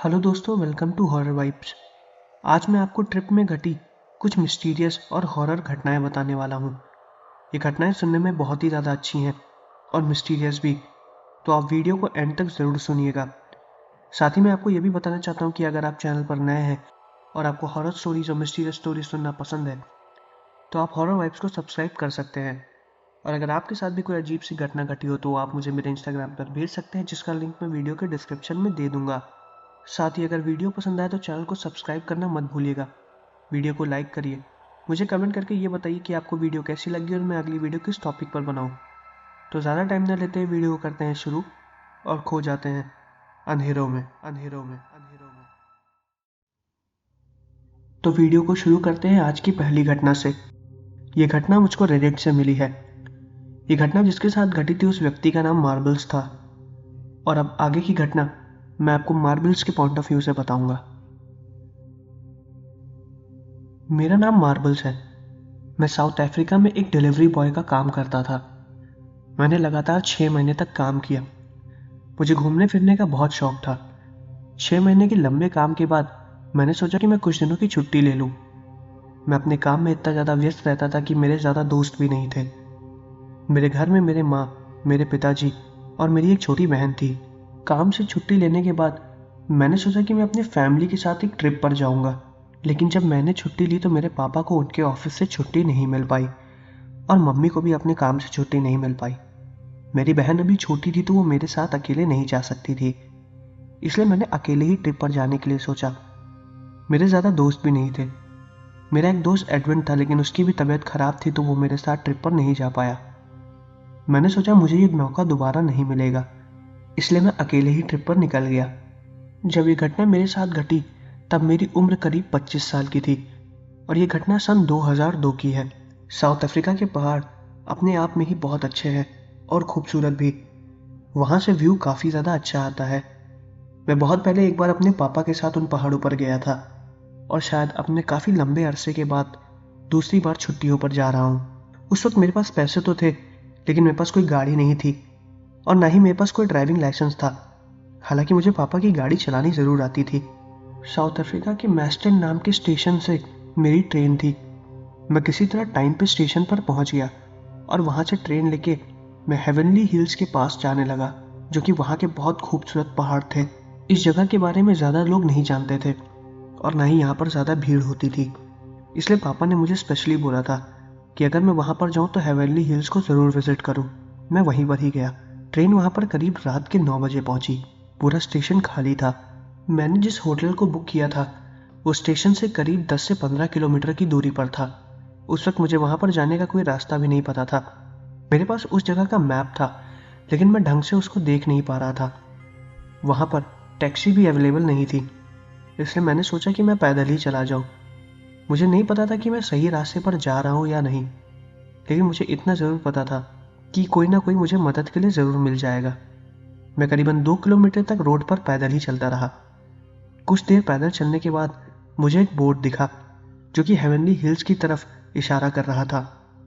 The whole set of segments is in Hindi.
हेलो दोस्तों, वेलकम टू हॉरर वाइब्स। आज मैं आपको ट्रिप में घटी कुछ मिस्टीरियस और हॉरर घटनाएं बताने वाला हूँ। ये घटनाएं सुनने में बहुत ही ज़्यादा अच्छी हैं और मिस्टीरियस भी, तो आप वीडियो को एंड तक ज़रूर सुनिएगा। साथ ही मैं आपको ये भी बताना चाहता हूँ कि अगर आप चैनल पर नए हैं और आपको हॉरर स्टोरीज और मिस्टीरियस स्टोरीज सुनना पसंद है तो आप हॉरर वाइब्स को सब्सक्राइब कर सकते हैं। और अगर आपके साथ भी कोई अजीब सी घटना घटी हो तो आप मुझे मेरे इंस्टाग्राम पर भेज सकते हैं, जिसका लिंक मैं वीडियो के डिस्क्रिप्शन में दे दूँगा। साथ ही अगर वीडियो पसंद आए तो चैनल को सब्सक्राइब करना मत भूलिएगा। वीडियो को लाइक करिए। मुझे कमेंट करके ये बताइए कि आपको वीडियो कैसी लगी और मैं अगली वीडियो किस टॉपिक पर बनाऊं। तो ज़्यादा टाइम न लेते हुए वीडियो को करते हैं शुरू और खो जाते हैं अंधेरों में। तो वीडियो को शुरू करते हैं आज की पहली घटना से। ये घटना मुझको रेडिट से मिली है। ये घटना जिसके साथ घटी थी उस व्यक्ति का नाम मार्बल्स था। और अब आगे की घटना मैं आपको मार्बल्स के पॉइंट ऑफ व्यू से बताऊंगा। मेरा नाम मार्बल्स है। मैं साउथ अफ्रीका में एक डिलीवरी बॉय का काम करता था। मैंने लगातार 6 महीने तक काम किया। मुझे घूमने फिरने का बहुत शौक था। 6 महीने के लंबे काम के बाद मैंने सोचा कि मैं कुछ दिनों की छुट्टी ले लूं। मैं अपने काम में इतना ज़्यादा व्यस्त रहता था कि मेरे ज़्यादा दोस्त भी नहीं थे। मेरे घर में मेरे माँ, मेरे पिताजी और मेरी एक छोटी बहन थी। काम से छुट्टी लेने के बाद मैंने सोचा कि मैं अपनी फैमिली के साथ एक ट्रिप पर जाऊंगा। लेकिन जब मैंने छुट्टी ली तो मेरे पापा को उनके ऑफिस से छुट्टी नहीं मिल पाई और मम्मी को भी अपने काम से छुट्टी नहीं मिल पाई। मेरी बहन अभी छोटी थी तो वो मेरे साथ अकेले नहीं जा सकती थी, इसलिए मैंने अकेले ही ट्रिप पर जाने के लिए सोचा। मेरे ज़्यादा दोस्त भी नहीं थे। मेरा एक दोस्त एडविन था, लेकिन उसकी भी तबीयत खराब थी तो वो मेरे साथ ट्रिप पर नहीं जा पाया। मैंने सोचा मुझे ये मौका दोबारा नहीं मिलेगा, इसलिए मैं अकेले ही ट्रिप पर निकल गया। जब ये घटना मेरे साथ घटी तब मेरी उम्र करीब 25 साल की थी और ये घटना सन 2002 की है। साउथ अफ्रीका के पहाड़ अपने आप में ही बहुत अच्छे हैं और खूबसूरत भी। वहाँ से व्यू काफ़ी ज़्यादा अच्छा आता है। मैं बहुत पहले एक बार अपने पापा के साथ उन पहाड़ों पर गया था और शायद अपने काफ़ी लंबे अरसे के बाद दूसरी बार छुट्टियों पर जा रहा हूँ। उस वक्त मेरे पास पैसे तो थे, लेकिन मेरे पास कोई गाड़ी नहीं थी और ना ही मेरे पास कोई ड्राइविंग लाइसेंस था। हालांकि मुझे पापा की गाड़ी चलानी ज़रूर आती थी। साउथ अफ्रीका के मैस्टन नाम के स्टेशन से मेरी ट्रेन थी। मैं किसी तरह टाइम पे स्टेशन पर पहुंच गया और वहां से ट्रेन लेके मैं हेवनली हिल्स के पास जाने लगा, जो कि वहां के बहुत खूबसूरत पहाड़ थे। इस जगह के बारे में ज़्यादा लोग नहीं जानते थे और ना ही यहाँ पर ज़्यादा भीड़ होती थी, इसलिए पापा ने मुझे स्पेशली बोला था कि अगर मैं वहाँ पर जाऊँ तो हेवनली हिल्स को ज़रूर विजिट करूँ। मैं वहीं पर ही गया। ट्रेन वहाँ पर करीब रात के 9 बजे पहुंची। पूरा स्टेशन खाली था। मैंने जिस होटल को बुक किया था वो स्टेशन से करीब 10 से 15 किलोमीटर की दूरी पर था। उस वक्त मुझे वहाँ पर जाने का कोई रास्ता भी नहीं पता था। मेरे पास उस जगह का मैप था, लेकिन मैं ढंग से उसको देख नहीं पा रहा था। वहाँ पर टैक्सी भी अवेलेबल नहीं थी, इसलिए मैंने सोचा कि मैं पैदल ही चला जाऊँ। मुझे नहीं पता था कि मैं सही रास्ते पर जा रहा हूँ या नहीं, लेकिन मुझे इतना ज़रूर पता था कि कोई ना कोई मुझे मदद के लिए ज़रूर मिल जाएगा। मैं करीबन 2 किलोमीटर तक रोड पर पैदल ही चलता रहा। कुछ देर पैदल चलने के बाद मुझे एक बोर्ड दिखा जो कि हेवनली हिल्स की तरफ इशारा कर रहा था।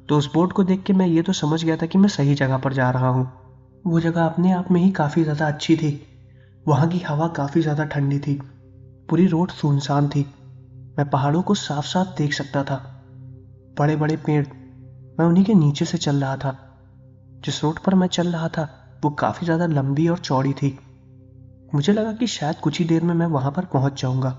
तो उस बोर्ड को देख के मैं ये तो समझ गया था कि मैं सही जगह पर जा रहा हूँ। वो जगह अपने आप में ही काफ़ी ज़्यादा अच्छी थी। वहाँ की हवा काफ़ी ज़्यादा ठंडी थी। पूरी रोड सुनसान थी। मैं पहाड़ों को साफ साफ देख सकता था। बड़े बड़े पेड़, मैं उन्हीं के नीचे से चल रहा था। जिस रोड पर मैं चल रहा था वो काफ़ी ज़्यादा लंबी और चौड़ी थी। मुझे लगा कि शायद कुछ ही देर में मैं वहाँ पर पहुँच जाऊँगा,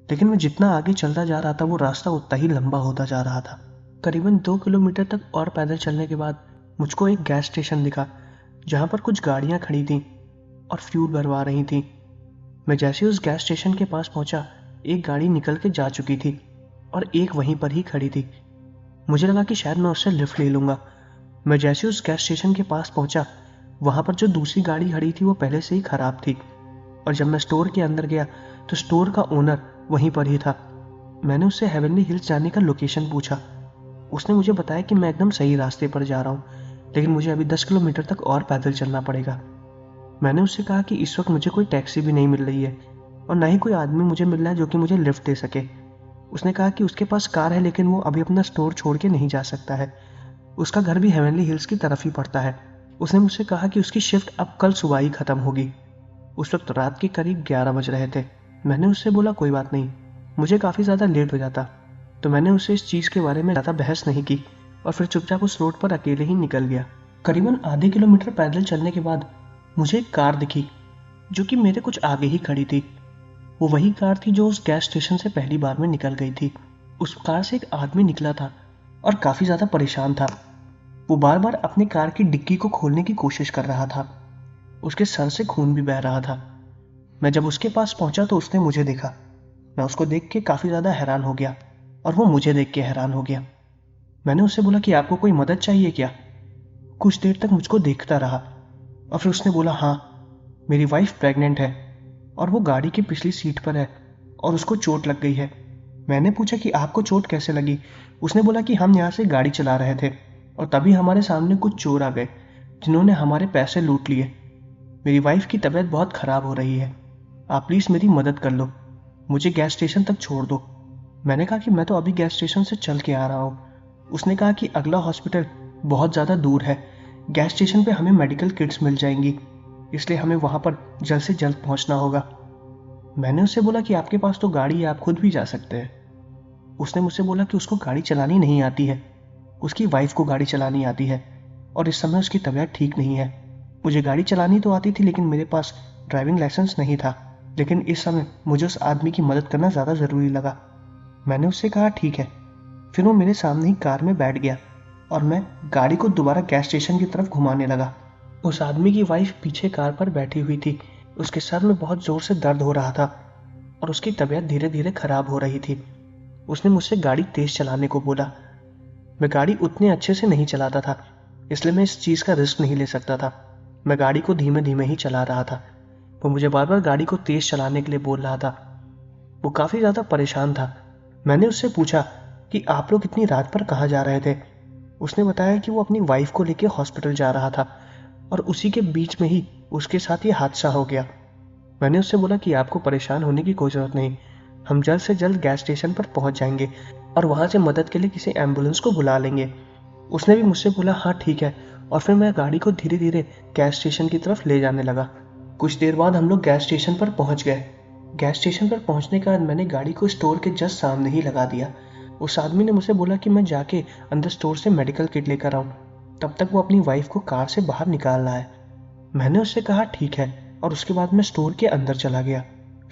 लेकिन मैं जितना आगे चलता जा रहा था वो रास्ता उतना ही लंबा होता जा रहा था। करीबन 2 किलोमीटर तक और पैदल चलने के बाद मुझको एक गैस स्टेशन दिखा जहाँ पर कुछ गाड़ियाँ खड़ी थीं और फ्यूल भरवा रही थीं। मैं जैसे उस गैस स्टेशन के पास पहुँचा, एक गाड़ी निकल के जा चुकी थी और एक वहीं पर ही खड़ी थी। मुझे लगा कि शायद मैं उससे लिफ्ट ले लूँगा। मैं जैसे उस गैस स्टेशन के पास पहुँचा, वहाँ पर जो दूसरी गाड़ी खड़ी थी वो पहले से ही ख़राब थी और जब मैं स्टोर के अंदर गया तो स्टोर का ओनर वहीं पर ही था। मैंने उससे हेवनली हिल्स जाने का लोकेशन पूछा। उसने मुझे बताया कि मैं एकदम सही रास्ते पर जा रहा हूँ, लेकिन मुझे अभी 10 किलोमीटर तक और पैदल चलना पड़ेगा। मैंने उससे कहा कि इस वक्त मुझे कोई टैक्सी भी नहीं मिल रही है और ना ही कोई आदमी मुझे मिल रहा है जो कि मुझे लिफ्ट दे सके। उसने कहा कि उसके पास कार है, लेकिन वो अभी अपना स्टोर छोड़ के नहीं जा सकता है। उसका घर भी हेवनली हिल्स की तरफ ही पड़ता है। उसने मुझसे कहा कि उसकी शिफ्ट अब कल सुबह ही ख़त्म होगी। उस वक्त रात के करीब 11 बज रहे थे। मैंने उससे बोला कोई बात नहीं, मुझे काफ़ी ज़्यादा लेट हो जाता। तो मैंने उससे इस चीज़ के बारे में ज़्यादा बहस नहीं की और फिर चुपचाप उस रोड पर अकेले ही निकल गया। करीबन आधे किलोमीटर पैदल चलने के बाद मुझे एक कार दिखी जो कि मेरे कुछ आगे ही खड़ी थी। वो वही कार थी जो उस गैस स्टेशन से पहली बार में निकल गई थी। उस कार से एक आदमी निकला था और काफ़ी ज़्यादा परेशान था। वो बार बार अपनी कार की डिक्की को खोलने की कोशिश कर रहा था। उसके सर से खून भी बह रहा था। मैं जब उसके पास पहुंचा तो उसने मुझे देखा। मैं उसको देख के काफ़ी ज़्यादा हैरान हो गया और वो मुझे देख के हैरान हो गया। मैंने उससे बोला कि आपको कोई मदद चाहिए क्या? कुछ देर तक मुझको देखता रहा और फिर उसने बोला हाँ, मेरी वाइफ प्रेग्नेंट है और वो गाड़ी की पिछली सीट पर है और उसको चोट लग गई है। मैंने पूछा कि आपको चोट कैसे लगी? उसने बोला कि हम यहाँ से गाड़ी चला रहे थे और तभी हमारे सामने कुछ चोर आ गए जिन्होंने हमारे पैसे लूट लिए। मेरी वाइफ की तबीयत बहुत ख़राब हो रही है, आप प्लीज़ मेरी मदद कर लो, मुझे गैस स्टेशन तक छोड़ दो। मैंने कहा कि मैं तो अभी गैस स्टेशन से चल के आ रहा हूँ। उसने कहा कि अगला हॉस्पिटल बहुत ज़्यादा दूर है, गैस स्टेशन पे हमें मेडिकल किट्स मिल जाएंगी, इसलिए हमें वहाँ पर जल्द से जल्द पहुँचना होगा। मैंने उससे बोला कि आपके पास तो गाड़ी है, आप खुद भी जा सकते हैं। उसने मुझसे बोला कि उसको गाड़ी चलानी नहीं आती है, उसकी वाइफ को गाड़ी चलानी आती है और इस समय उसकी तबीयत ठीक नहीं है। मुझे गाड़ी चलानी तो आती थी लेकिन मेरे पास ड्राइविंग लाइसेंस नहीं था, लेकिन इस समय मुझे उस आदमी की मदद करना ज़्यादा ज़रूरी लगा। मैंने उससे कहा ठीक है। फिर वो मेरे सामने ही कार में बैठ गया और मैं गाड़ी को दोबारा गैस स्टेशन की तरफ घुमाने लगा। उस आदमी की वाइफ पीछे कार पर बैठी हुई थी। उसके सर में बहुत ज़ोर से दर्द हो रहा था और उसकी तबीयत धीरे धीरे खराब हो रही थी। उसने मुझसे गाड़ी तेज़ चलाने को बोला। मैं गाड़ी उतने अच्छे से नहीं चलाता था, इसलिए मैं इस चीज़ का रिस्क नहीं ले सकता था। मैं गाड़ी को धीमे धीमे ही चला रहा था। वो मुझे बार बार गाड़ी को तेज़ चलाने के लिए बोल रहा था। वो काफ़ी ज़्यादा परेशान था। मैंने उससे पूछा कि आप लोग इतनी रात पर कहाँ जा रहे थे? उसने बताया कि वो अपनी वाइफ को लेकर हॉस्पिटल जा रहा था और उसी के बीच में ही उसके साथ ये हादसा हो गया। मैंने उससे बोला कि आपको परेशान होने की कोई ज़रूरत नहीं, हम जल्द से जल्द गैस स्टेशन पर पहुंच जाएंगे और वहां से मदद के लिए किसी एम्बुलेंस को बुला लेंगे। उसने भी मुझसे बोला हाँ ठीक है, और फिर मैं गाड़ी को धीरे धीरे गैस स्टेशन की तरफ ले जाने लगा। कुछ देर बाद हम लोग गैस स्टेशन पर पहुंच गए। गैस स्टेशन पर पहुंचने के बाद मैंने गाड़ी को स्टोर के जस्ट सामने ही लगा दिया। उस आदमी ने मुझसे बोला कि मैं जाके अंदर स्टोर से मेडिकल किट लेकर आऊँ, तब तक वो अपनी वाइफ को कार से बाहर निकाल रहा है। मैंने उससे कहा ठीक है और उसके बाद मैं स्टोर के अंदर चला गया।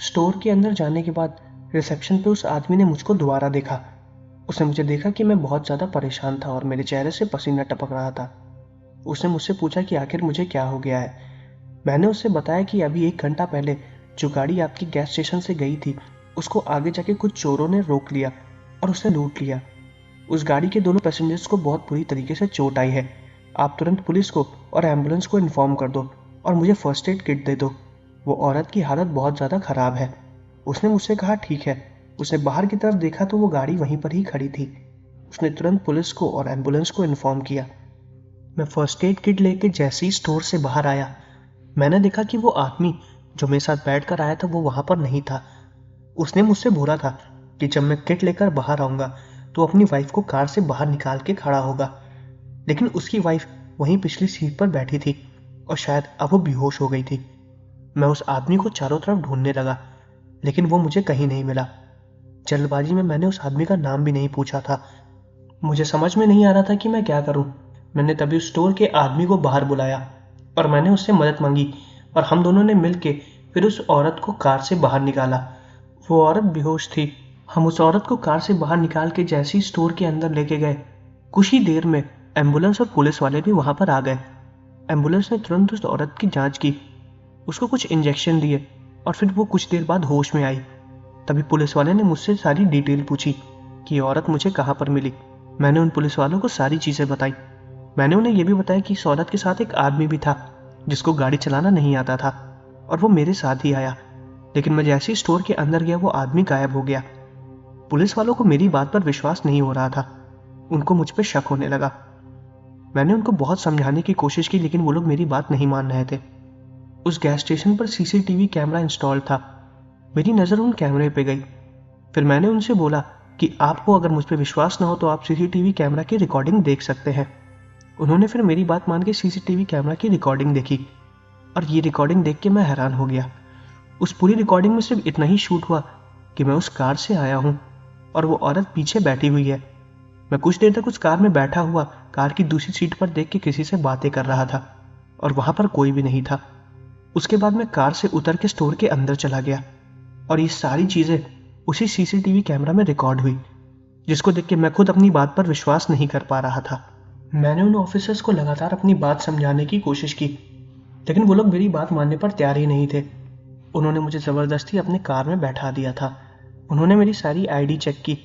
स्टोर के अंदर जाने के बाद रिसेप्शन पे उस आदमी ने मुझको दोबारा देखा। उसने मुझे देखा कि मैं बहुत ज़्यादा परेशान था और मेरे चेहरे से पसीना टपक रहा था। उसने मुझसे पूछा कि आखिर मुझे क्या हो गया है। मैंने उससे बताया कि अभी 1 घंटा पहले जो गाड़ी आपकी गैस स्टेशन से गई थी उसको आगे जाके कुछ चोरों ने रोक लिया और उसे लूट लिया। उस गाड़ी के दोनों पैसेंजर्स को बहुत बुरी तरीके से चोट आई है। आप तुरंत पुलिस को और एम्बुलेंस को इन्फॉर्म कर दो और मुझे फर्स्ट एड किट दे दो, वो औरत की हालत बहुत ज़्यादा ख़राब है। उसने मुझसे कहा ठीक है। उसने बाहर की तरफ देखा तो वो गाड़ी वहीं पर ही खड़ी थी। उसने तुरंत पुलिस को और एम्बुलेंस को इन्फॉर्म किया। मैं फर्स्ट एड किट लेके जैसे ही स्टोर से बाहर आया, मैंने देखा कि वो आदमी जो मेरे साथ बैठ कर आया था वो वहाँ पर नहीं था। उसने मुझसे बोला था कि जब मैं किट लेकर बाहर आऊँगा तो अपनी वाइफ को कार से बाहर निकाल के खड़ा होगा, लेकिन उसकी वाइफ वहीं पिछली सीट पर बैठी थी और शायद अब वो बेहोश हो गई थी। मैं उस आदमी को चारों तरफ ढूंढने लगा, लेकिन वो मुझे कहीं नहीं मिला। जल्दबाजी में मैंने उस आदमी का नाम भी नहीं पूछा था। मुझे समझ में नहीं आ रहा था कि मैं क्या करूं। मैंने तभी उस स्टोर के आदमी को बाहर बुलाया और मैंने उससे मदद मांगी और हम दोनों ने मिलके फिर उस औरत को कार से बाहर निकाला। वो औरत बेहोश थी। हम उस औरत को कार से बाहर निकाल के जैसे ही स्टोर के अंदर लेके गए, कुछ ही देर में एम्बुलेंस और पुलिस वाले भी वहां पर आ गए। एम्बुलेंस ने तुरंत उस औरत की जांच की, उसको कुछ इंजेक्शन दिए और फिर वो कुछ देर बाद होश में आई। तभी पुलिस वाले ने मुझसे सारी डिटेल पूछी कि ये औरत मुझे कहाँ पर मिली। मैंने उन पुलिस वालों को सारी चीज़ें बताई। मैंने उन्हें यह भी बताया कि इस औरत के साथ एक आदमी भी था जिसको गाड़ी चलाना नहीं आता था और वो मेरे साथ ही आया, लेकिन मैं जैसे ही स्टोर के अंदर गया वो आदमी गायब हो गया। पुलिस वालों को मेरी बात पर विश्वास नहीं हो रहा था, उनको मुझ पर शक होने लगा। मैंने उनको बहुत समझाने की कोशिश की लेकिन वो लोग मेरी बात नहीं मान रहे थे। उस गैस स्टेशन पर सीसीटीवी कैमरा इंस्टॉल था। मेरी नज़र उन कैमरे पे गई। फिर मैंने उनसे बोला कि आपको अगर मुझ पर विश्वास ना हो तो आप सीसीटीवी कैमरा की रिकॉर्डिंग देख सकते हैं। उन्होंने फिर मेरी बात मान के सीसीटीवी कैमरा की रिकॉर्डिंग देखी। और ये रिकॉर्डिंग देख के मैं हैरान हो गया। उस पूरी रिकॉर्डिंग में सिर्फ इतना ही शूट हुआ कि मैं उस कार से आया हूँ और वो औरत पीछे बैठी हुई है। मैं कुछ देर तक उस कार में बैठा हुआ कार की दूसरी सीट पर देख के किसी से बातें कर रहा था और वहां पर कोई भी नहीं था। उसके बाद मैं कार से उतर के स्टोर के अंदर चला गया और ये सारी चीजें उसी सीसीटीवी कैमरा में रिकॉर्ड हुई, जिसको देख के मैं खुद अपनी बात पर विश्वास नहीं कर पा रहा था। मैंने उन ऑफिसर्स को लगातार अपनी बात समझाने की कोशिश की, लेकिन वो लोग मेरी बात मानने पर तैयार ही नहीं थे। उन्होंने मुझे ज़बरदस्ती अपने कार में बैठा दिया था। उन्होंने मेरी सारी आईडी चेक की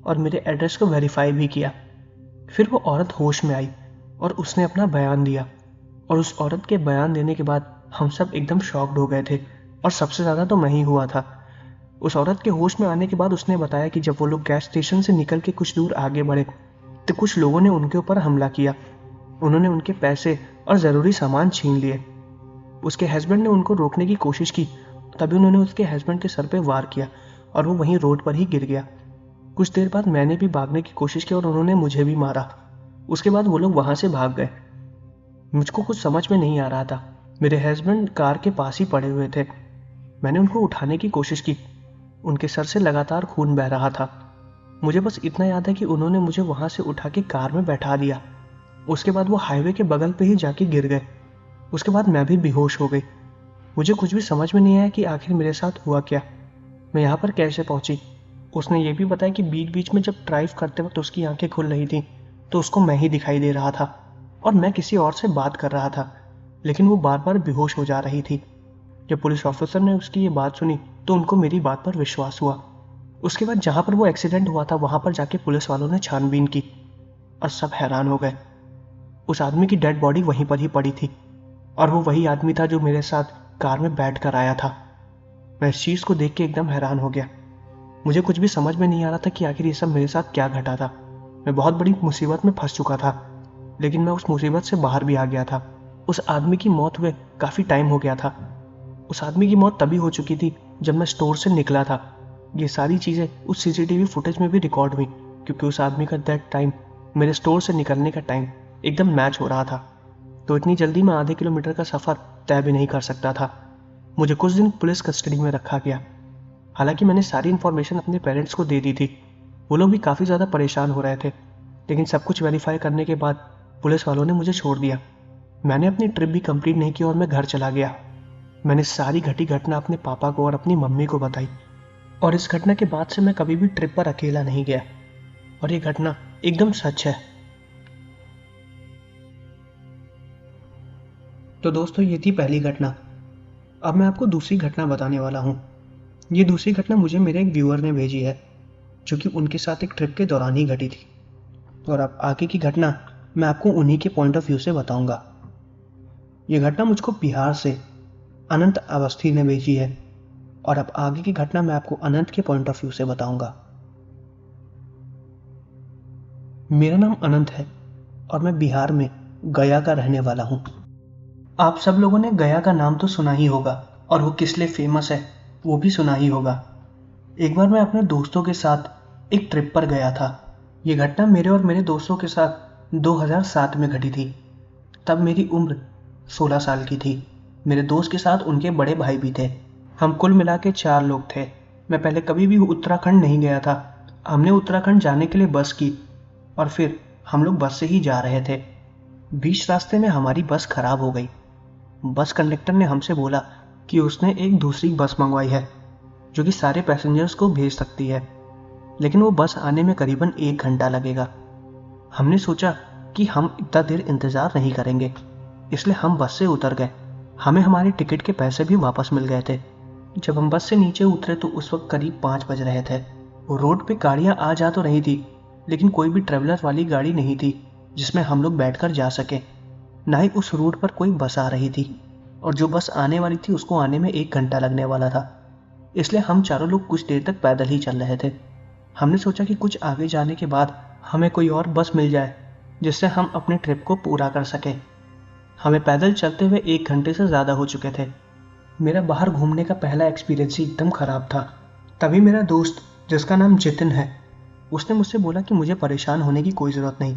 और मेरे एड्रेस को वेरीफाई भी किया। फिर वो औरत होश में आई और उसने अपना बयान दिया, और उस औरत के बयान देने के बाद हम सब एकदम शॉक्ड हो गए थे, और सबसे ज़्यादा तो मैं ही हुआ था। उस औरत के होश में आने के बाद उसने बताया कि जब वो लोग गैस स्टेशन से निकल के कुछ दूर आगे बढ़े तो कुछ लोगों ने उनके ऊपर हमला किया। उन्होंने उनके पैसे और ज़रूरी सामान छीन लिए। उसके हस्बैंड ने उनको रोकने की कोशिश की, तभी उन्होंने उसके हस्बैंड के सर पे वार किया और वो वहीं रोड पर ही गिर गया। कुछ देर बाद मैंने भी भागने की कोशिश की और उन्होंने मुझे भी मारा। उसके बाद वो लोग वहां से भाग गए। मुझको कुछ समझ में नहीं आ रहा था। मेरे हस्बैंड कार के पास ही पड़े हुए थे। मैंने उनको उठाने की कोशिश की। उनके सर से लगातार खून बह रहा था। मुझे बस इतना याद है कि उन्होंने मुझे वहां से उठा के कार में बैठा दिया। उसके बाद वो हाईवे के बगल पे ही जाके गिर गए। उसके बाद मैं भी बेहोश हो गई। मुझे कुछ भी समझ में नहीं आया कि आखिर मेरे साथ हुआ क्या, मैं यहाँ पर कैसे पहुंची। उसने ये भी बताया कि बीच बीच में जब ड्राइव करते वक्त उसकी आंखें खुल रही थी तो उसको मैं ही दिखाई दे रहा था और मैं किसी और से बात कर रहा था, लेकिन वो बार बार बेहोश हो जा रही थी। जब पुलिस ऑफिसर ने उसकी ये बात सुनी तो उनको मेरी बात पर विश्वास हुआ। उसके बाद जहाँ पर वो एक्सीडेंट हुआ था वहाँ पर जाके पुलिस वालों ने छानबीन की और सब हैरान हो गए। उस आदमी की डेड बॉडी वहीं पर ही पड़ी थी और वो वही आदमी था जो मेरे साथ कार में बैठ कर आया था। मैं इस चीज़ को देख के एकदम हैरान हो गया। मुझे कुछ भी समझ में नहीं आ रहा था कि आखिर ये सब मेरे साथ क्या घटा था। मैं बहुत बड़ी मुसीबत में फंस चुका था, लेकिन मैं उस मुसीबत से बाहर भी आ गया था। उस आदमी की मौत हुए काफ़ी टाइम हो गया था। उस आदमी की मौत तभी हो चुकी थी जब मैं स्टोर से निकला था। ये सारी चीज़ें उस सीसीटीवी फुटेज में भी रिकॉर्ड हुई, क्योंकि उस आदमी का दैट टाइम मेरे स्टोर से निकलने का टाइम एकदम मैच हो रहा था। तो इतनी जल्दी मैं आधे किलोमीटर का सफ़र तय भी नहीं कर सकता था। मुझे कुछ दिन पुलिस कस्टडी में रखा गया। हालांकि मैंने सारी इन्फॉर्मेशन अपने पेरेंट्स को दे दी थी। वो लोग भी काफ़ी ज़्यादा परेशान हो रहे थे, लेकिन सब कुछ वेरीफाई करने के बाद पुलिस वालों ने मुझे छोड़ दिया। मैंने अपनी ट्रिप भी कंप्लीट नहीं की और मैं घर चला गया। मैंने सारी घटी घटना अपने पापा को और अपनी मम्मी को बताई, और इस घटना के बाद से मैं कभी भी ट्रिप पर अकेला नहीं गया, और ये घटना एकदम सच है। तो दोस्तों, ये थी पहली घटना। अब मैं आपको दूसरी घटना बताने वाला हूँ। ये दूसरी घटना मुझे मेरे एक व्यूअर ने भेजी है, जो कि उनके साथ एक ट्रिप के दौरान ही घटी थी। और अब आगे की घटना मैं आपको उन्हीं के पॉइंट ऑफ व्यू से बताऊंगा। ये घटना मुझको बिहार से अनंत अवस्थी ने भेजी है, और अब आगे की घटना मैं आपको अनंत के पॉइंट ऑफ व्यू से बताऊंगा। मेरा नाम अनंत है और मैं बिहार में गया का रहने वाला हूँ। आप सब लोगों ने गया का नाम तो सुना ही होगा, और वो किस लिए फेमस है वो भी सुना ही होगा। एक बार मैं अपने दोस्तों के साथ एक ट्रिप पर गया था। ये घटना मेरे और मेरे दोस्तों के साथ 2007 में घटी थी। तब मेरी उम्र 16 साल की थी। मेरे दोस्त के साथ उनके बड़े भाई भी थे। हम कुल मिला के 4 लोग थे। मैं पहले कभी भी उत्तराखंड नहीं गया था। हमने उत्तराखंड जाने के लिए बस की, और फिर हम लोग बस से ही जा रहे थे। बीच रास्ते में हमारी बस खराब हो गई। बस कंडक्टर ने हमसे बोला कि उसने एक दूसरी बस मंगवाई है जो कि सारे पैसेंजर्स को भेज सकती है, लेकिन वो बस आने में करीबन 1 घंटा लगेगा। हमने सोचा कि हम इतना देर इंतज़ार नहीं करेंगे, इसलिए हम बस से उतर गए। हमें हमारे टिकट के पैसे भी वापस मिल गए थे। जब हम बस से नीचे उतरे तो उस वक्त करीब 5 बज रहे थे। रोड पे गाड़ियाँ आ जा तो रही थी, लेकिन कोई भी ट्रेवलर वाली गाड़ी नहीं थी जिसमें हम लोग बैठकर जा सके। ना ही उस रूट पर कोई बस आ रही थी, और जो बस आने वाली थी उसको आने में 1 घंटा लगने वाला था। इसलिए हम चारों लोग कुछ देर तक पैदल ही चल रहे थे। हमने सोचा कि कुछ आगे जाने के बाद हमें कोई और बस मिल जाए जिससे हम अपने ट्रिप को पूरा कर सकें। हमें पैदल चलते हुए 1 घंटे से ज़्यादा हो चुके थे। मेरा बाहर घूमने का पहला एक्सपीरियंस ही एकदम ख़राब था। तभी मेरा दोस्त, जिसका नाम जितिन है, उसने मुझसे बोला कि मुझे परेशान होने की कोई ज़रूरत नहीं,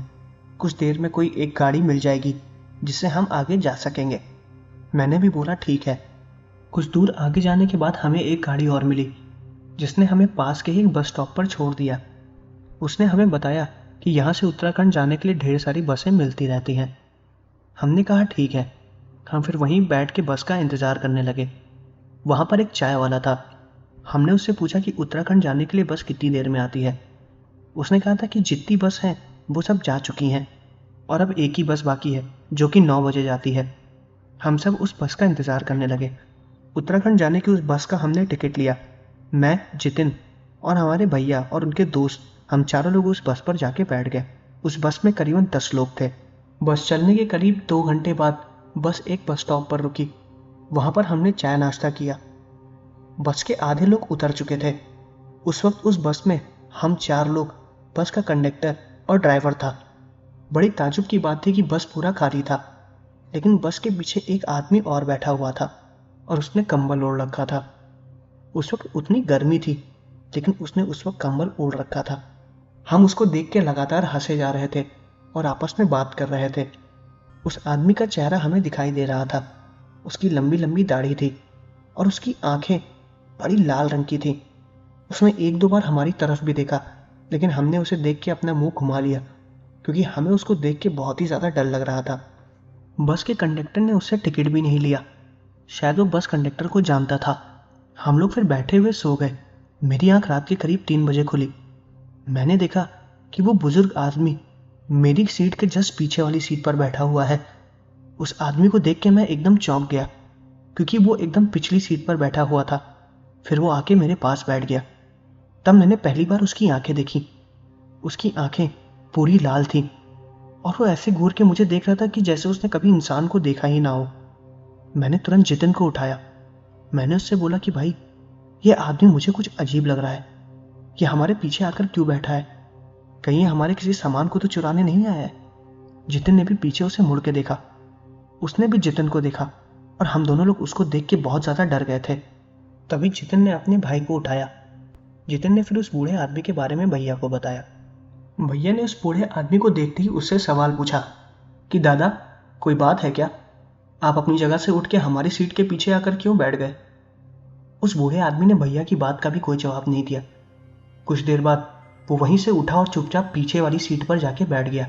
कुछ देर में कोई एक गाड़ी मिल जाएगी जिससे हम आगे जा सकेंगे। मैंने भी बोला ठीक है। कुछ दूर आगे जाने के बाद हमें एक गाड़ी और मिली जिसने हमें पास के ही एक बस स्टॉप पर छोड़ दिया। उसने हमें बताया कि यहाँ से उत्तराखंड जाने के लिए ढेर सारी बसें मिलती रहती हैं। हमने कहा ठीक है। हम फिर वहीं बैठ के बस का इंतज़ार करने लगे। वहाँ पर एक चाय वाला था। हमने उससे पूछा कि उत्तराखंड जाने के लिए बस कितनी देर में आती है। उसने कहा था कि जितनी बस हैं वो सब जा चुकी हैं और अब एक ही बस बाकी है जो कि 9 बजे जाती है। हम सब उस बस का इंतज़ार करने लगे। उत्तराखंड जाने की उस बस का हमने टिकट लिया। मैं, जितिन और हमारे भैया और उनके दोस्त, हम चारों लोग उस बस पर जाके बैठ गए। उस बस में करीबन 10 लोग थे। बस चलने के करीब 2 घंटे बाद बस एक बस स्टॉप पर रुकी। वहाँ पर हमने चाय नाश्ता किया। बस के आधे लोग उतर चुके थे। उस वक्त उस बस में हम 4 लोग, बस का कंडक्टर और ड्राइवर था। बड़ी ताज्जुब की बात थी कि बस पूरा खाली था, लेकिन बस के पीछे एक आदमी और बैठा हुआ था और उसने कंबल ओढ़ रखा था। उस वक्त उतनी गर्मी थी, लेकिन उसने उस वक्त कंबल ओढ़ रखा था। हम उसको देख के लगातार हंसे जा रहे थे और आपस में बात कर रहे थे। उस आदमी का चेहरा हमें दिखाई दे रहा था। उसकी लंबी लंबी दाढ़ी थी और उसकी आंखें बड़ी लाल रंग की थी। उसने एक दो बार हमारी तरफ भी देखा, लेकिन हमने उसे देख के अपना मुंह घुमा लिया क्योंकि हमें उसको देख के बहुत ही ज़्यादा डर लग रहा था। बस के कंडक्टर ने उससे टिकट भी नहीं लिया। शायद वो बस कंडक्टर को जानता था। हम लोग फिर बैठे हुए सो गए। मेरी आंख रात के करीब 3 बजे खुली। मैंने देखा कि वो बुजुर्ग आदमी मेरी सीट के जस्ट पीछे वाली सीट पर बैठा हुआ है। उस आदमी को देख के मैं एकदम चौंक गया क्योंकि वो एकदम पिछली सीट पर बैठा हुआ था। फिर वो आके मेरे पास बैठ गया। तब मैंने पहली बार उसकी आंखें देखी। उसकी आंखें पूरी लाल थीं और वो ऐसे घूर के मुझे देख रहा था कि जैसे उसने कभी इंसान को देखा ही ना हो। मैंने तुरंत जितिन को उठाया। मैंने उससे बोला कि भाई, ये आदमी मुझे कुछ अजीब लग रहा है। ये हमारे पीछे आकर क्यों बैठा है? कहीं ये हमारे किसी सामान को तो चुराने नहीं आया है? जितिन ने भी पीछे उसे मुड़ के देखा। उसने भी जितिन को देखा और हम दोनों लोग उसको देख के बहुत ज़्यादा डर गए थे। तभी जितिन ने अपने भाई को उठाया। जितिन ने फिर उस बूढ़े आदमी के बारे में भैया को बताया। भैया ने उस बूढ़े आदमी को देखते ही उससे सवाल पूछा कि दादा, कोई बात है क्या? आप अपनी जगह से उठ के हमारी सीट के पीछे आकर क्यों बैठ गए? उस बूढ़े आदमी ने भैया की बात का भी कोई जवाब नहीं दिया। कुछ देर बाद वो वहीं से उठा और चुपचाप पीछे वाली सीट पर जाके बैठ गया।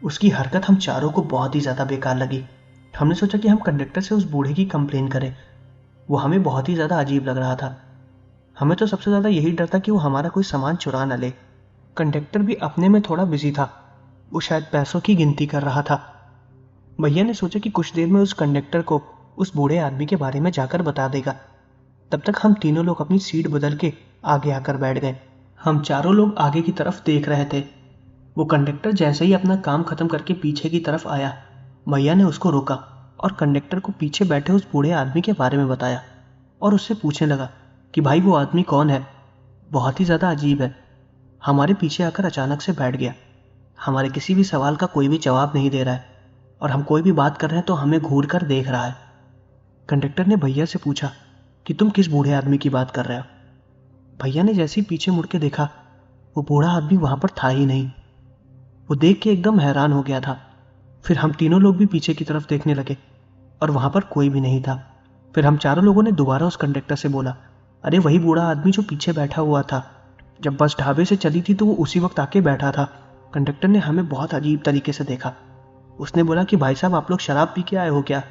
उसकी हरकत हम चारों को बहुत ही ज़्यादा बेकार लगी। हमने सोचा कि हम कंडक्टर से उस बूढ़े की कंप्लेन करें। वो हमें बहुत ही ज़्यादा अजीब लग रहा था। हमें तो सबसे ज़्यादा यही डर था कि वो हमारा कोई सामान चुरा न ले। कंडक्टर भी अपने में थोड़ा बिजी था। वो शायद पैसों की गिनती कर रहा था। भैया ने सोचा कि कुछ देर में उस कंडक्टर को उस बूढ़े आदमी के बारे में जाकर बता देगा। तब तक हम तीनों लोग अपनी सीट बदल के आगे आकर बैठ गए। हम चारों लोग आगे की तरफ देख रहे थे। वो कंडक्टर जैसे ही अपना काम खत्म करके पीछे की तरफ आया, भैया ने उसको रोका और कंडक्टर को पीछे बैठे उस बूढ़े आदमी के बारे में बताया और उससे पूछने लगा कि भाई, वो आदमी कौन है? बहुत ही ज़्यादा अजीब है। हमारे पीछे आकर अचानक से बैठ गया। हमारे किसी भी सवाल का कोई भी जवाब नहीं दे रहा है और हम कोई भी बात कर रहे हैं तो हमें घूर कर देख रहा है। कंडक्टर ने भैया से पूछा कि तुम किस बूढ़े आदमी की बात कर रहे हो? भैया ने जैसे ही पीछे मुड़ के देखा, वो बूढ़ा आदमी वहाँ पर था ही नहीं। वो देख के एकदम हैरान हो गया था। फिर हम तीनों लोग भी पीछे की तरफ देखने लगे और वहाँ पर कोई भी नहीं था। फिर हम चारों लोगों ने दोबारा उस कंडक्टर से बोला, अरे वही बूढ़ा आदमी जो पीछे बैठा हुआ था। जब बस ढाबे से चली थी तो वो उसी वक्त आके बैठा था। कंडक्टर ने हमें बहुत अजीब तरीके से देखा। उसने बोला कि भाई साहब, आप लोग शराब पी के आए हो क्या?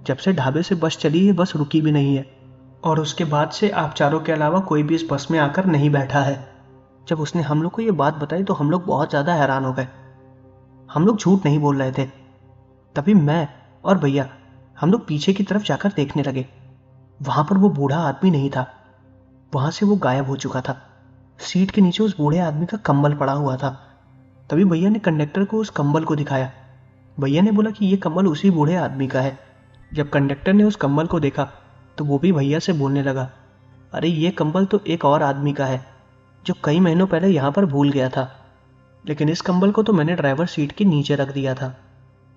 जब से ढाबे से बस चली है, बस रुकी भी नहीं है और उसके बाद से आप चारों के अलावा कोई भी इस बस में आकर नहीं बैठा है। जब उसने हम लोग को ये बात बताई तो हम लोग बहुत ज़्यादा हैरान हो गए। हम लोग झूठ नहीं बोल रहे थे। तभी मैं और भैया हम लोग पीछे की तरफ जाकर देखने लगे। वहाँ पर वो बूढ़ा आदमी नहीं था। वहाँ से वो गायब हो चुका था। सीट के नीचे उस बूढ़े आदमी का कंबल पड़ा हुआ था। तभी भैया ने कंडक्टर को उस कंबल को दिखाया। भैया ने बोला कि ये कंबल उसी बूढ़े आदमी का है। जब कंडक्टर ने उस कंबल को देखा तो वो भी भैया से बोलने लगा, अरे ये कंबल तो एक और आदमी का है जो कई महीनों पहले यहाँ पर भूल गया था, लेकिन इस कंबल को तो मैंने ड्राइवर सीट के नीचे रख दिया था।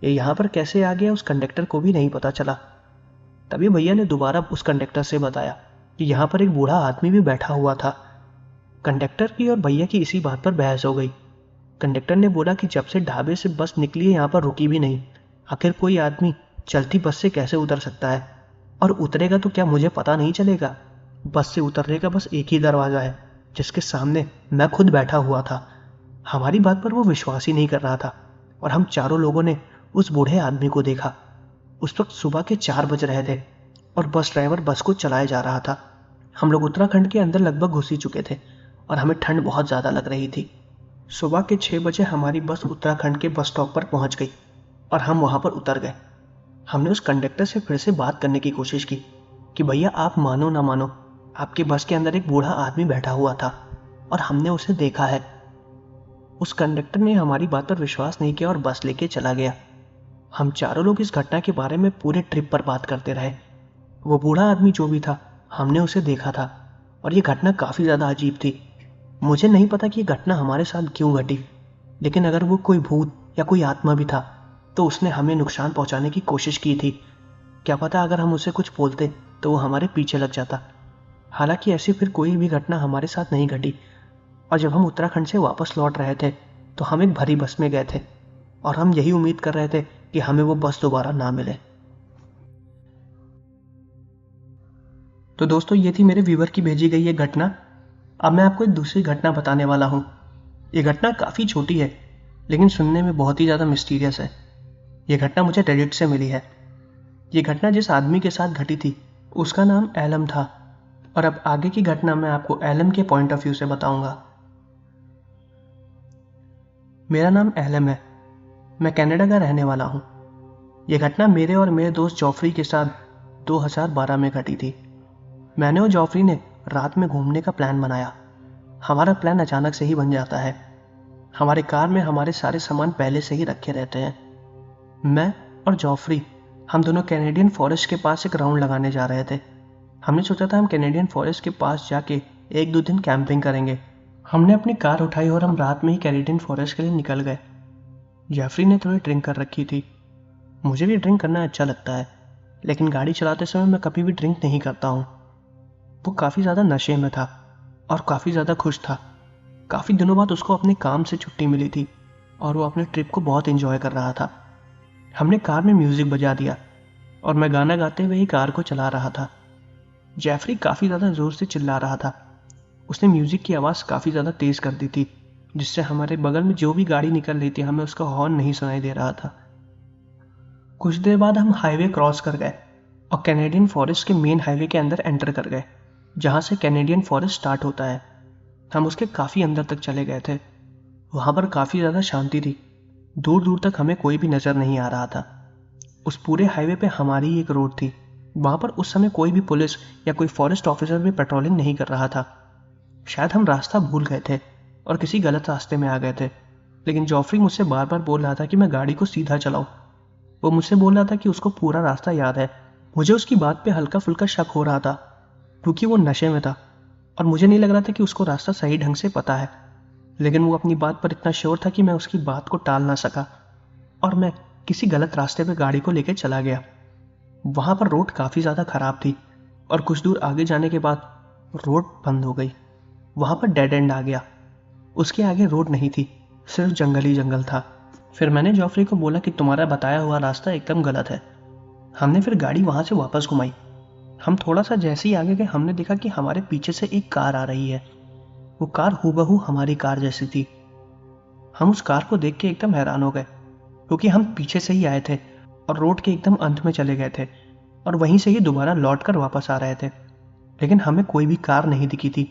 ये यहाँ पर कैसे आ गया उस कंडक्टर को भी नहीं पता चला। तभी भैया ने दोबारा उस कंडक्टर से बताया कि यहाँ पर एक बूढ़ा आदमी भी बैठा हुआ था। कंडक्टर की और भैया की इसी बात पर बहस हो गई। कंडक्टर ने बोला कि जब से ढाबे से बस निकली है यहाँ पर रुकी भी नहीं। आखिर कोई आदमी चलती बस से कैसे उतर सकता है, और उतरेगा तो क्या मुझे पता नहीं चलेगा? बस से उतरने का बस एक ही दरवाज़ा है, जिसके सामने मैं खुद बैठा हुआ था। हमारी बात पर वो विश्वास ही नहीं कर रहा था, और हम चारों लोगों ने उस बूढ़े आदमी को देखा। उस वक्त सुबह के 4 बज रहे थे और बस ड्राइवर बस को चलाए जा रहा था। हम लोग उत्तराखंड के अंदर लगभग घुस ही चुके थे और हमें ठंड बहुत ज़्यादा लग रही थी। सुबह के 6 बजे हमारी बस उत्तराखंड के बस स्टॉप पर पहुंच गई और हम वहां पर उतर गए। हमने उस कंडक्टर से फिर से बात करने की कोशिश की कि भैया, आप मानो ना मानो, आपके बस के अंदर एक बूढ़ा आदमी बैठा हुआ था और हमने उसे देखा है। उस कंडक्टर ने हमारी बात पर विश्वास नहीं किया और बस लेके चला गया। हम चारों लोग इस घटना के बारे में पूरे ट्रिप पर बात करते रहे। वो बूढ़ा आदमी जो भी था, हमने उसे देखा था और ये घटना काफ़ी ज़्यादा अजीब थी। मुझे नहीं पता कि ये घटना हमारे साथ क्यों घटी, लेकिन अगर वो कोई भूत या कोई आत्मा भी था तो उसने हमें नुकसान पहुंचाने की कोशिश की थी। क्या पता अगर हम उसे कुछ बोलते तो वो हमारे पीछे लग जाता। हालांकि ऐसी फिर कोई भी घटना हमारे साथ नहीं घटी, और जब हम उत्तराखंड से वापस लौट रहे थे तो हम एक भरी बस में गए थे और हम यही उम्मीद कर रहे थे कि हमें वो बस दोबारा ना मिले। तो दोस्तों, ये थी मेरे व्यूवर की भेजी गई ये घटना। अब मैं आपको एक दूसरी घटना बताने वाला हूँ। ये घटना काफ़ी छोटी है, लेकिन सुनने में बहुत ही ज़्यादा मिस्टीरियस है। ये घटना मुझे रेडिट से मिली है। ये घटना जिस आदमी के साथ घटी थी उसका नाम एलम था, और अब आगे की घटना मैं आपको एलम के पॉइंट ऑफ व्यू से बताऊंगा। मेरा नाम एलम है। मैं कनाडा का रहने वाला हूँ। ये घटना मेरे और मेरे दोस्त जॉफरी के साथ 2012 में घटी थी। मैंने और जॉफरी ने रात में घूमने का प्लान बनाया। हमारा प्लान अचानक से ही बन जाता है। हमारे कार में हमारे सारे सामान पहले से ही रखे रहते हैं। मैं और जॉफरी, हम दोनों कैनेडियन फॉरेस्ट के पास एक राउंड लगाने जा रहे थे। हमने सोचा था हम कैनेडियन फॉरेस्ट के पास जाके 1-2 दिन कैंपिंग करेंगे। हमने अपनी कार उठाई और हम रात में ही कैनेडियन फॉरेस्ट के लिए निकल गए। जॉफरी ने थोड़ी ड्रिंक कर रखी थी। मुझे भी ड्रिंक करना अच्छा लगता है, लेकिन गाड़ी चलाते समय मैं कभी भी ड्रिंक नहीं करता हूँ। वो काफ़ी ज़्यादा नशे में था और काफ़ी ज़्यादा खुश था। काफ़ी दिनों बाद उसको अपने काम से छुट्टी मिली थी और वो अपने ट्रिप को बहुत एंजॉय कर रहा था। हमने कार में म्यूज़िक बजा दिया और मैं गाना गाते हुए ही कार को चला रहा था। जैफरी काफ़ी ज़्यादा ज़ोर से चिल्ला रहा था। उसने म्यूज़िक की आवाज़ काफ़ी ज़्यादा तेज़ कर दी थी, जिससे हमारे बगल में जो भी गाड़ी निकल रही थी हमें उसका हॉर्न नहीं सुनाई दे रहा था। कुछ देर बाद हम हाईवे क्रॉस कर गए और कैनेडियन फॉरेस्ट के मेन हाईवे के अंदर एंटर कर गए, जहाँ से कैनेडियन फॉरेस्ट स्टार्ट होता है। हम उसके काफ़ी अंदर तक चले गए थे। वहाँ पर काफ़ी ज़्यादा शांति थी। दूर दूर तक हमें कोई भी नज़र नहीं आ रहा था। उस पूरे हाईवे पे हमारी ही एक रोड थी। वहाँ पर उस समय कोई भी पुलिस या कोई फॉरेस्ट ऑफिसर भी पेट्रोलिंग नहीं कर रहा था। शायद हम रास्ता भूल गए थे और किसी गलत रास्ते में आ गए थे, लेकिन जॉफरी मुझसे बार बार बोल रहा था कि मैं गाड़ी को सीधा चलाऊं। वो मुझसे बोल रहा था कि उसको पूरा रास्ता याद है। मुझे उसकी बात पे हल्का फुल्का शक हो रहा था, क्योंकि वो नशे में था और मुझे नहीं लग रहा था कि उसको रास्ता सही ढंग से पता है। लेकिन वो अपनी बात पर इतना श्योर था कि मैं उसकी बात को टाल ना सका और मैं किसी गलत रास्ते पे गाड़ी को लेकर चला गया। वहाँ पर रोड काफ़ी ज़्यादा ख़राब थी और कुछ दूर आगे जाने के बाद रोड बंद हो गई। वहाँ पर डेड एंड आ गया। उसके आगे रोड नहीं थी, सिर्फ जंगल ही जंगल था। फिर मैंने जॉफरी को बोला कि तुम्हारा बताया हुआ रास्ता एकदम गलत है। हमने फिर गाड़ी वहाँ से वापस घुमाई। हम थोड़ा सा जैसे ही आगे गए हमने देखा कि हमारे पीछे से एक कार आ रही है। वो कार हूबहू हमारी कार जैसी थी। हम उस कार को देख के एकदम हैरान हो गए, क्योंकि हम पीछे से ही आए थे और रोड के एकदम अंत में चले गए थे और वहीं से ही दोबारा लौट कर वापस आ रहे थे, लेकिन हमें कोई भी कार नहीं दिखी थी।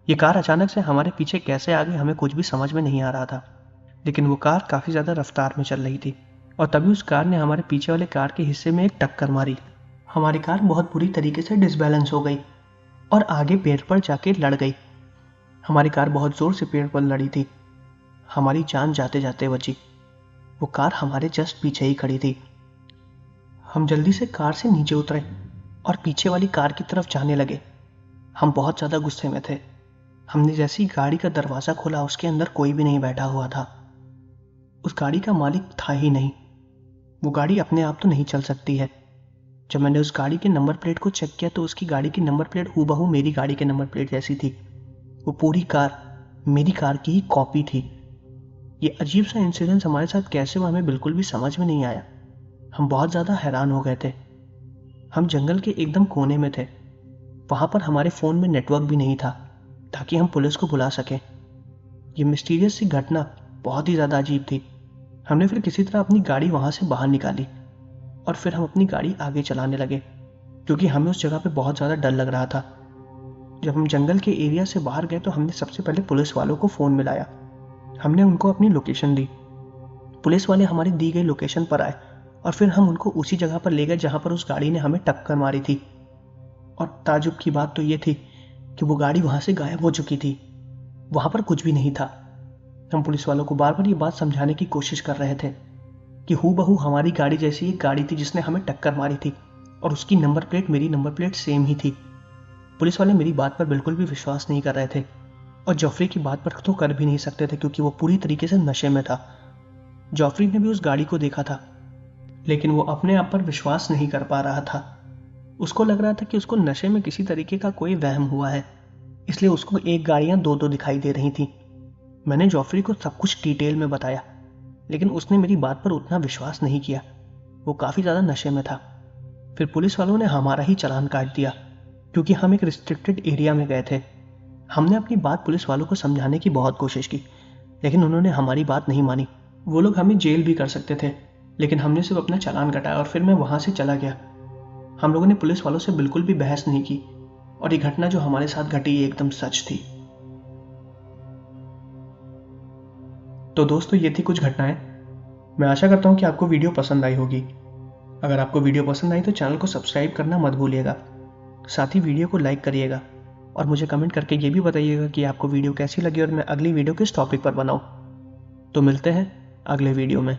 ये कार अचानक से हमारे पीछे कैसे आ गई हमें कुछ भी समझ में नहीं आ रहा था, लेकिन वो कार काफ़ी ज़्यादा रफ्तार में चल रही थी और तभी उस कार ने हमारे पीछे वाले कार के हिस्से में एक टक्कर मारी। हमारी कार बहुत बुरी तरीके से डिसबैलेंस हो गई और आगे पेड़ पर जाके लड़ गई। हमारी कार बहुत ज़ोर से पेड़ पर लड़ी थी। हमारी जान जाते जाते बची। वो कार हमारे जस्ट पीछे ही खड़ी थी। हम जल्दी से कार से नीचे उतरे और पीछे वाली कार की तरफ जाने लगे। हम बहुत ज़्यादा गुस्से में थे। हमने जैसे ही गाड़ी का दरवाज़ा खोला उसके अंदर कोई भी नहीं बैठा हुआ था। उस गाड़ी का मालिक था ही नहीं। वो गाड़ी अपने आप तो नहीं चल सकती है। जब मैंने उस गाड़ी के नंबर प्लेट को चेक किया तो उसकी गाड़ी की नंबर प्लेट हूबहू मेरी गाड़ी के नंबर प्लेट जैसी थी। वो पूरी कार मेरी कार की ही कॉपी थी। ये अजीब सा इंसिडेंस हमारे साथ कैसे हुआ हमें बिल्कुल भी समझ में नहीं आया। हम बहुत ज़्यादा हैरान हो गए थे। हम जंगल के एकदम कोने में थे। वहाँ पर हमारे फ़ोन में नेटवर्क भी नहीं था ताकि हम पुलिस को बुला सकें। ये मिस्टीरियस सी घटना बहुत ही ज़्यादा अजीब थी। हमने फिर किसी तरह अपनी गाड़ी वहाँ से बाहर निकाली और फिर हम अपनी गाड़ी आगे चलाने लगे, क्योंकि हमें उस जगह पे बहुत ज़्यादा डर लग रहा था। जब हम जंगल के एरिया से बाहर गए तो हमने सबसे पहले पुलिस वालों को फ़ोन मिलाया। हमने उनको अपनी लोकेशन दी। पुलिस वाले हमारी दी गई लोकेशन पर आए और फिर हम उनको उसी जगह पर ले गए जहाँ पर उस गाड़ी ने हमें टक्कर मारी थी। और ताजुब की बात तो ये थी कि वो गाड़ी वहाँ से गायब हो चुकी थी। वहाँ पर कुछ भी नहीं था। हम पुलिस वालों को बार बार ये बात समझाने की कोशिश कर रहे थे कि हूबहू हमारी गाड़ी जैसी एक गाड़ी थी जिसने हमें टक्कर मारी थी और उसकी नंबर प्लेट मेरी नंबर प्लेट सेम ही थी। पुलिस वाले मेरी बात पर बिल्कुल भी विश्वास नहीं कर रहे थे और जॉफरी की बात पर तो कर भी नहीं सकते थे क्योंकि वो पूरी तरीके से नशे में था। जॉफरी ने भी उस गाड़ी को देखा था, लेकिन वो अपने आप पर विश्वास नहीं कर पा रहा था। उसको लग रहा था कि उसको नशे में किसी तरीके का कोई वहम हुआ है, इसलिए उसको एक गाड़ियां दो दो दिखाई दे रही थी। मैंने जॉफरी को सब कुछ डिटेल में बताया, लेकिन उसने मेरी बात पर उतना विश्वास नहीं किया। वो काफ़ी ज़्यादा नशे में था। फिर पुलिस वालों ने हमारा ही चालान काट दिया क्योंकि हम एक रिस्ट्रिक्टेड एरिया में गए थे। हमने अपनी बात पुलिस वालों को समझाने की बहुत कोशिश की, लेकिन उन्होंने हमारी बात नहीं मानी। वो लोग हमें जेल भी कर सकते थे, लेकिन हमने सिर्फ अपना चालान कटाया और फिर मैं वहाँ से चला गया। हम लोगों ने पुलिस वालों से बिल्कुल भी बहस नहीं की और ये घटना जो हमारे साथ घटी ये एकदम सच थी। तो दोस्तों, ये थी कुछ घटनाएं। मैं आशा करता हूँ कि आपको वीडियो पसंद आई होगी। अगर आपको वीडियो पसंद आई तो चैनल को सब्सक्राइब करना मत भूलिएगा। साथ ही वीडियो को लाइक करिएगा और मुझे कमेंट करके ये भी बताइएगा कि आपको वीडियो कैसी लगी और मैं अगली वीडियो किस टॉपिक पर बनाऊँ। तो मिलते हैं अगले वीडियो में।